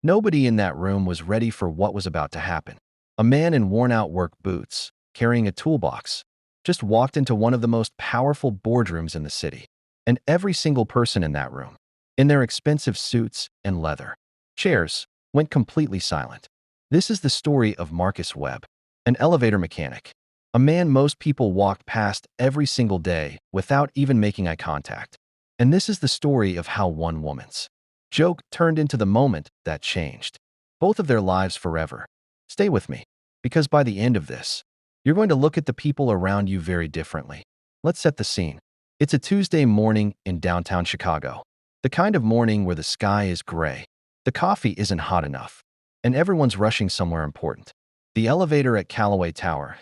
Nobody in that room was ready for what was about to happen. A man in worn-out work boots, carrying a toolbox, just walked into one of the most powerful boardrooms in the city. And every single person in that room, in their expensive suits and leather chairs, went completely silent. This is the story of Marcus Webb, an elevator mechanic, a man most people walked past every single day without even making eye contact. And this is the story of how one woman's joke turned into the moment that changed both of their lives forever. Stay with me, because by the end of this, you're going to look at the people around you very differently. Let's set the scene. It's a Tuesday morning in downtown Chicago, the kind of morning where the sky is gray, the coffee isn't hot enough, and everyone's rushing somewhere important. The elevator at Callaway Tower,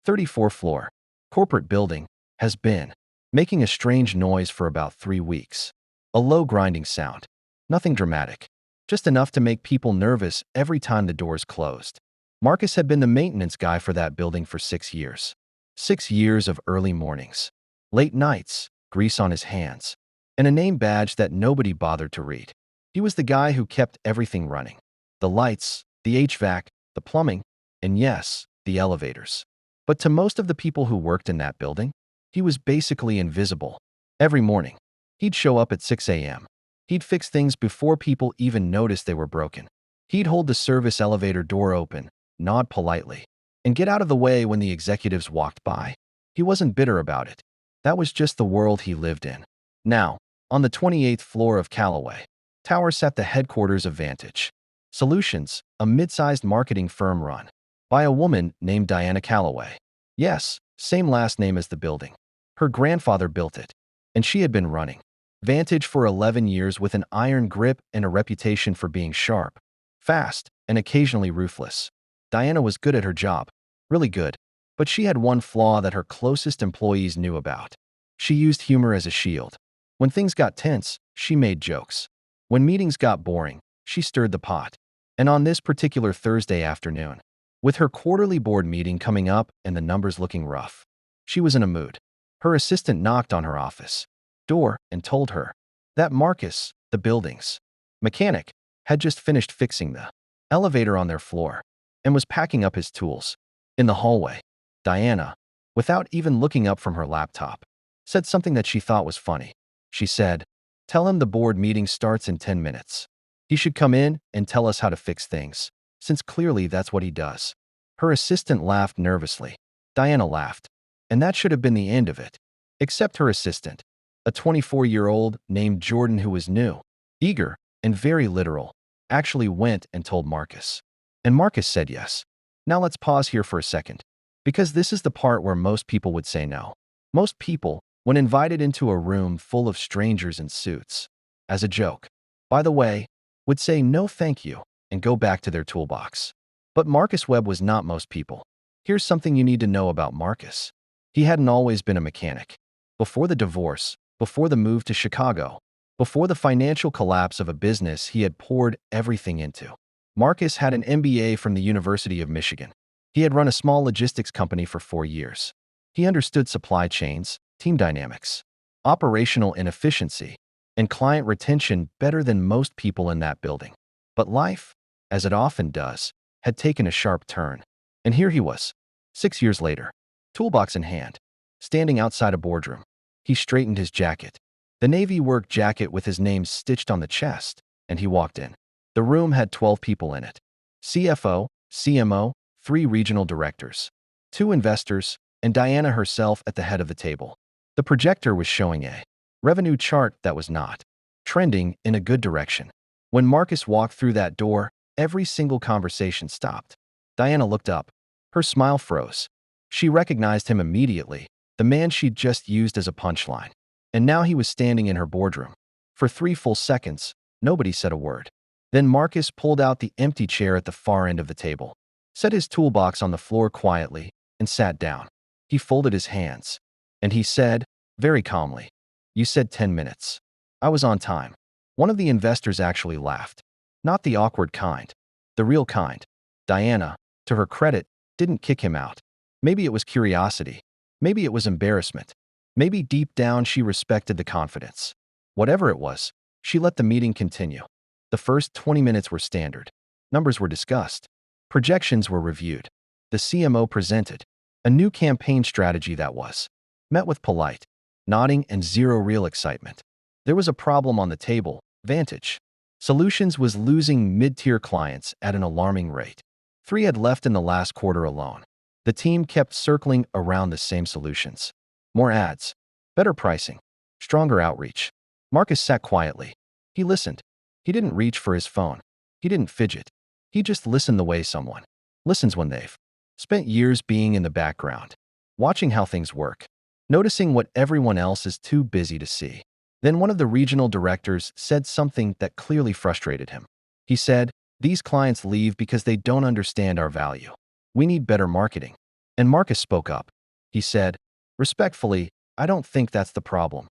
34th floor, corporate building, has been making a strange noise for about 3 weeks. A low grinding sound. Nothing dramatic, just enough to make people nervous every time the doors closed. Marcus had been the maintenance guy for that building for 6 years. 6 years of early mornings, late nights, grease on his hands, and a name badge that nobody bothered to read. He was the guy who kept everything running. The lights, the HVAC, the plumbing, and yes, the elevators. But to most of the people who worked in that building, he was basically invisible. Every morning, he'd show up at 6 a.m. He'd fix things before people even noticed they were broken. He'd hold the service elevator door open, nod politely, and get out of the way when the executives walked by. He wasn't bitter about it. That was just the world he lived in. Now, on the 28th floor of Callaway Tower sat the headquarters of Vantage Solutions, a mid-sized marketing firm run by a woman named Diana Callaway. Yes, same last name as the building. Her grandfather built it, and she had been running Vantage for 11 years with an iron grip and a reputation for being sharp, fast, and occasionally ruthless. Diana was good at her job, really good, but she had one flaw that her closest employees knew about. She used humor as a shield. When things got tense, she made jokes. When meetings got boring, she stirred the pot. And on this particular Thursday afternoon, with her quarterly board meeting coming up and the numbers looking rough, she was in a mood. Her assistant knocked on her office door and told her that Marcus, the building's mechanic, had just finished fixing the elevator on their floor and was packing up his tools. In the hallway, Diana, without even looking up from her laptop, said something that she thought was funny. She said, "Tell him the board meeting starts in 10 minutes. He should come in and tell us how to fix things, since clearly that's what he does." Her assistant laughed nervously. Diana laughed, and that should have been the end of it. Except her assistant, a 24-year-old named Jordan who was new, eager, and very literal, actually went and told Marcus. And Marcus said yes. Now let's pause here for a second, because this is the part where most people would say no. Most people, when invited into a room full of strangers in suits, as a joke, by the way, would say no thank you and go back to their toolbox. But Marcus Webb was not most people. Here's something you need to know about Marcus. He hadn't always been a mechanic. Before the divorce, before the move to Chicago, before the financial collapse of a business he had poured everything into, Marcus had an MBA from the University of Michigan. He had run a small logistics company for 4 years. He understood supply chains, team dynamics, operational inefficiency, and client retention better than most people in that building. But life, as it often does, had taken a sharp turn. And here he was, 6 years later, toolbox in hand, standing outside a boardroom. He straightened his jacket, the navy work jacket with his name stitched on the chest, and he walked in. The room had 12 people in it. CFO, CMO, 3 regional directors, 2 investors, and Diana herself at the head of the table. The projector was showing a revenue chart that was not trending in a good direction. When Marcus walked through that door, every single conversation stopped. Diana looked up. Her smile froze. She recognized him immediately, the man she'd just used as a punchline. And now he was standing in her boardroom. For 3 full seconds, nobody said a word. Then Marcus pulled out the empty chair at the far end of the table, set his toolbox on the floor quietly, and sat down. He folded his hands, and he said, very calmly, "You said 10 minutes. I was on time." One of the investors actually laughed. Not the awkward kind, the real kind. Diana, to her credit, didn't kick him out. Maybe it was curiosity. Maybe it was embarrassment. Maybe deep down she respected the confidence. Whatever it was, she let the meeting continue. The first 20 minutes were standard. Numbers were discussed. Projections were reviewed. The CMO presented a new campaign strategy that was met with polite nodding and zero real excitement. There was a problem on the table. Vantage Solutions was losing mid-tier clients at an alarming rate. 3 had left in the last quarter alone. The team kept circling around the same solutions. More ads, better pricing, stronger outreach. Marcus sat quietly. He listened. He didn't reach for his phone. He didn't fidget. He just listened the way someone listens when they've spent years being in the background, watching how things work, noticing what everyone else is too busy to see. Then one of the regional directors said something that clearly frustrated him. He said, "These clients leave because they don't understand our value. We need better marketing." And Marcus spoke up. He said, "Respectfully, I don't think that's the problem."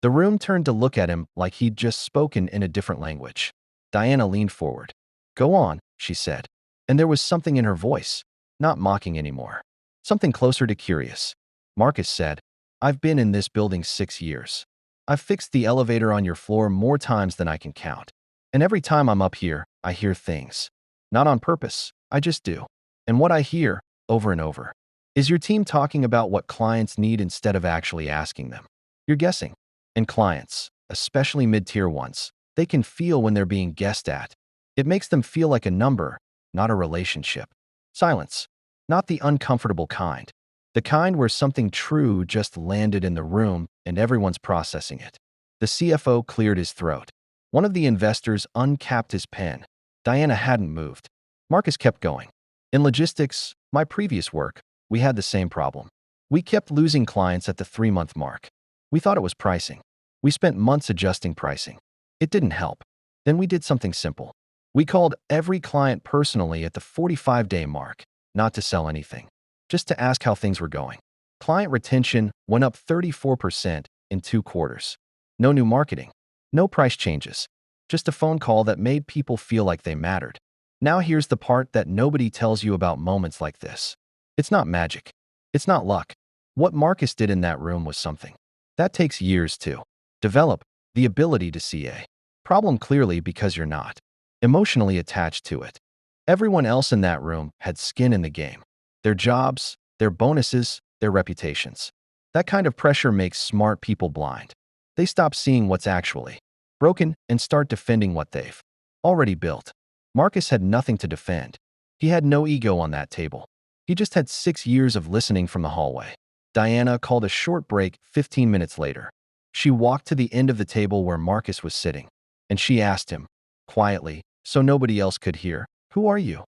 The room turned to look at him like he'd just spoken in a different language. Diana leaned forward. "Go on," she said. And there was something in her voice, not mocking anymore. Something closer to curious. Marcus said, "I've been in this building 6 years. I've fixed the elevator on your floor more times than I can count. And every time I'm up here, I hear things. Not on purpose, I just do. And what I hear, over and over, is your team talking about what clients need instead of actually asking them. You're guessing. And clients, especially mid-tier ones, they can feel when they're being guessed at. It makes them feel like a number, not a relationship. Silence. Not the uncomfortable kind. The kind where something true just landed in the room and everyone's processing it. The CFO cleared his throat. One of the investors uncapped his pen. Diana hadn't moved. Marcus kept going. "In logistics, my previous work, we had the same problem. We kept losing clients at the 3-month mark. We thought it was pricing. We spent months adjusting pricing. It didn't help. Then we did something simple. We called every client personally at the 45-day mark, not to sell anything, just to ask how things were going. Client retention went up 34% in 2 quarters. No new marketing, no price changes, just a phone call that made people feel like they mattered. Now here's the part that nobody tells you about moments like this. It's not magic. It's not luck. What Marcus did in that room was something that takes years to develop, the ability to see a problem clearly because you're not emotionally attached to it. Everyone else in that room had skin in the game. Their jobs, their bonuses, their reputations. That kind of pressure makes smart people blind. They stop seeing what's actually broken and start defending what they've already built. Marcus had nothing to defend. He had no ego on that table. He just had 6 years of listening from the hallway. Diana called a short break 15 minutes later. She walked to the end of the table where Marcus was sitting, and she asked him, quietly, so nobody else could hear, "Who are you?"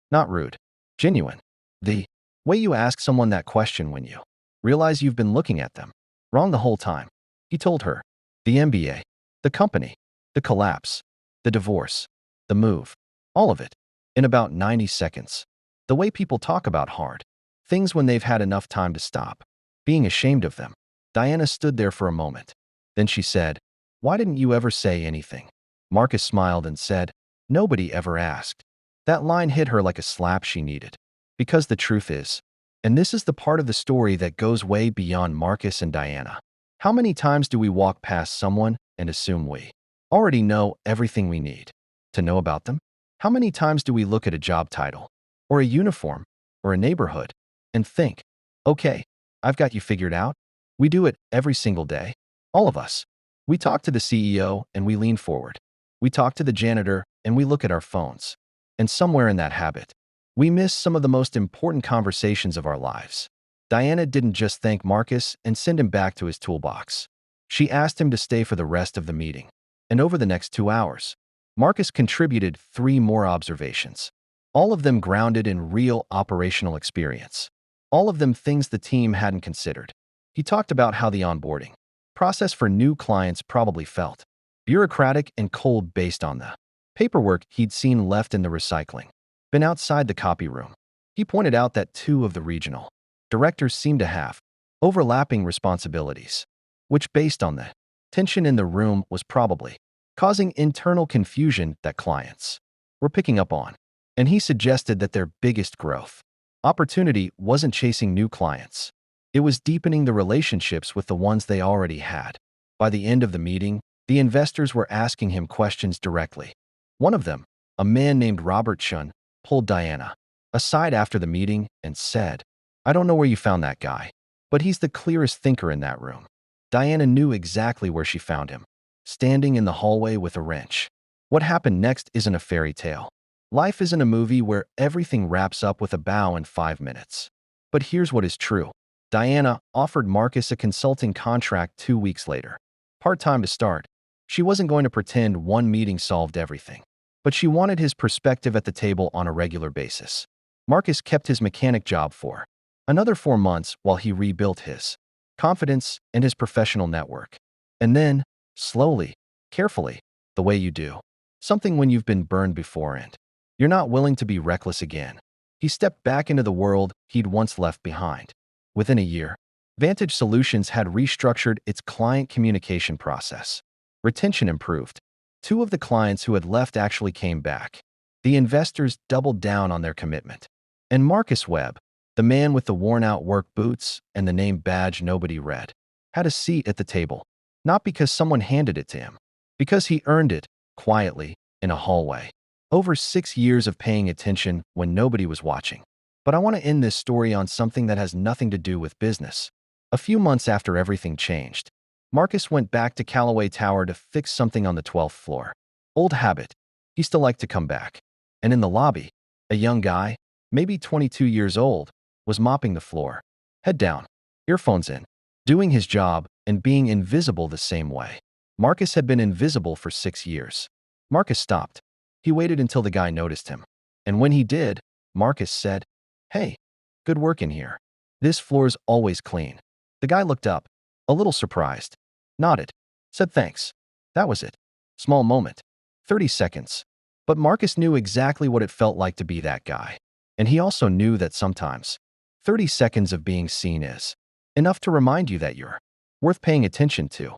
Not rude. Genuine. The way you ask someone that question when you realize you've been looking at them wrong the whole time. He told her. The MBA. The company. The collapse. The divorce. The move. All of it. In about 90 seconds. The way people talk about hard things when they've had enough time to stop being ashamed of them. Diana stood there for a moment. Then she said, "Why didn't you ever say anything?" Marcus smiled and said, "Nobody ever asked." That line hit her like a slap she needed. Because the truth is, and this is the part of the story that goes way beyond Marcus and Diana. How many times do we walk past someone and assume we already know everything we need to know about them? How many times do we look at a job title, or a uniform, or a neighborhood, and think, "Okay, I've got you figured out"? We do it every single day. All of us. We talk to the CEO and we lean forward. We talk to the janitor and we look at our phones. And somewhere in that habit, we miss some of the most important conversations of our lives. Diana didn't just thank Marcus and send him back to his toolbox. She asked him to stay for the rest of the meeting. And over the next 2 hours, Marcus contributed 3 more observations. All of them grounded in real operational experience. All of them things the team hadn't considered. He talked about how the onboarding process for new clients probably felt bureaucratic and cold based on the paperwork he'd seen left in the recycling bin outside the copy room. He pointed out that 2 of the regional directors seemed to have overlapping responsibilities, which based on the tension in the room was probably causing internal confusion that clients were picking up on. And he suggested that their biggest growth opportunity wasn't chasing new clients. It was deepening the relationships with the ones they already had. By the end of the meeting, the investors were asking him questions directly. One of them, a man named Robert Chun, pulled Diana aside after the meeting and said, "I don't know where you found that guy, but he's the clearest thinker in that room." Diana knew exactly where she found him, standing in the hallway with a wrench. What happened next isn't a fairy tale. Life isn't a movie where everything wraps up with a bow in 5 minutes. But here's what is true. Diana offered Marcus a consulting contract 2 weeks later. Part-time to start. She wasn't going to pretend one meeting solved everything, but she wanted his perspective at the table on a regular basis. Marcus kept his mechanic job for another 4 months while he rebuilt his confidence and his professional network. And then, slowly, carefully, the way you do something when you've been burned before and you're not willing to be reckless again, he stepped back into the world he'd once left behind. Within a year, Vantage Solutions had restructured its client communication process. Retention improved. Two of the clients who had left actually came back. The investors doubled down on their commitment. And Marcus Webb, the man with the worn-out work boots and the name badge nobody read, had a seat at the table, not because someone handed it to him, because he earned it, quietly, in a hallway. Over 6 years of paying attention when nobody was watching. But I want to end this story on something that has nothing to do with business. A few months after everything changed, Marcus went back to Callaway Tower to fix something on the 12th floor. Old habit. He still liked to come back. And in the lobby, a young guy, maybe 22 years old, was mopping the floor. Head down, earphones in, doing his job and being invisible the same way. Marcus had been invisible for 6 years. Marcus stopped. He waited until the guy noticed him. And when he did, Marcus said, "Hey, good work in here. This floor's always clean." The guy looked up, a little surprised, nodded, said thanks. That was it. Small moment. 30 seconds. But Marcus knew exactly what it felt like to be that guy. And he also knew that sometimes 30 seconds of being seen is enough to remind you that you're worth paying attention to.